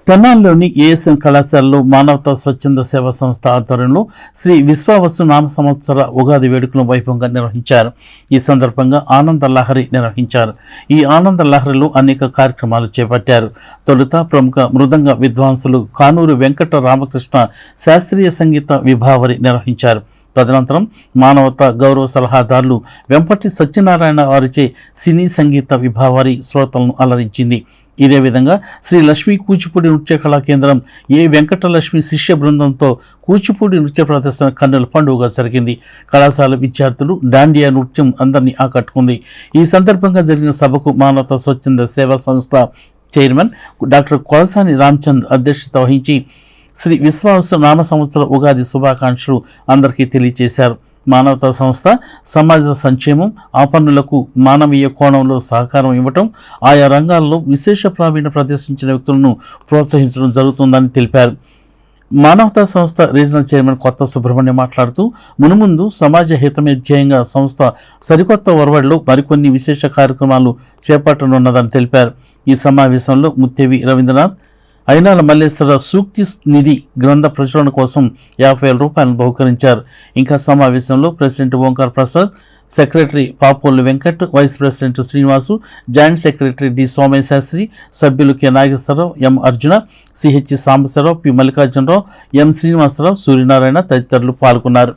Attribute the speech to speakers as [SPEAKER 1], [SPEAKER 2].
[SPEAKER 1] తెనాలిలోని ASM కళాశాలలో మానవతా స్వచ్ఛంద సేవా సంస్థ ఆధ్వర్యంలో శ్రీ విశ్వావసు నామ సంవత్సర ఉగాది వేడుకలను వైభవంగా నిర్వహించారు. ఈ సందర్భంగా ఆనంద లహరి నిర్వహించారు. ఈ ఆనంద లహరిలో అనేక కార్యక్రమాలు చేపట్టారు. తొలుత ప్రముఖ మృదంగ విద్వాంసులు కానూరు వెంకట రామకృష్ణ శాస్త్రీయ సంగీత విభావరి నిర్వహించారు. తదనంతరం మానవతా గౌరవ సలహాదారులు వెంపటి సత్యనారాయణ వారిచే సినీ సంగీత విభావరి శ్రోతలను అలరించింది. ఇదే విధంగా శ్రీ లక్ష్మీ కూచిపూడి నృత్య కళా కేంద్రం ఏ వెంకటలక్ష్మి శిష్య బృందంతో కూచిపూడి నృత్య ప్రదర్శన కన్నుల పండుగగా జరిగింది. కళాశాల విద్యార్థులు డాండియా నృత్యం అందరినీ ఆకట్టుకుంది. ఈ సందర్భంగా జరిగిన సభకు మానవతా స్వచ్ఛంద సేవా సంస్థ చైర్మన్ డాక్టర్ కొలసాని రామచంద్ అధ్యక్షత వహించి శ్రీ విశ్వావసు నామ సంవత్సర ఉగాది శుభాకాంక్షలు అందరికీ తెలియజేశారు. మానవతా సంస్థ సమాజ సంక్షేమం, ఆపన్నులకు మానవీయ కోణంలో సహకారం ఇవ్వటం, ఆయా రంగాల్లో విశేష ప్రావీణ్యం ప్రదర్శించిన వ్యక్తులను ప్రోత్సహించడం జరుగుతుందని తెలిపారు. మానవతా సంస్థ రీజనల్ చైర్మన్ కొత్త సుబ్రహ్మణ్యం మాట్లాడుతూ మునుముందు సమాజ హితమే ధ్యేయంగా సంస్థ సరికొత్త ఒరవడిలో మరికొన్ని విశేష కార్యక్రమాలు చేపట్టనున్నదని తెలిపారు. ఈ సమావేశంలో ముత్తేవి రవీంద్రనాథ్, అయినాల మల్లేశ్వర సూక్తి నిధి గ్రంథ ప్రచురణ కోసం 50,000 రూపాయలను బహుకరించారు. ఇంకా సమావేశంలో president Omkar Prasad, secretary Papolu Venkat, vice president Srinivasu, joint secretary D Somaiah Sastry, సభ్యులు K Nageswararao, M Arjuna, CH Sambasivarao, P Mallikarjunarao, M Srinivasarao, Suryanarayana తదితరులు పాల్గొన్నారు.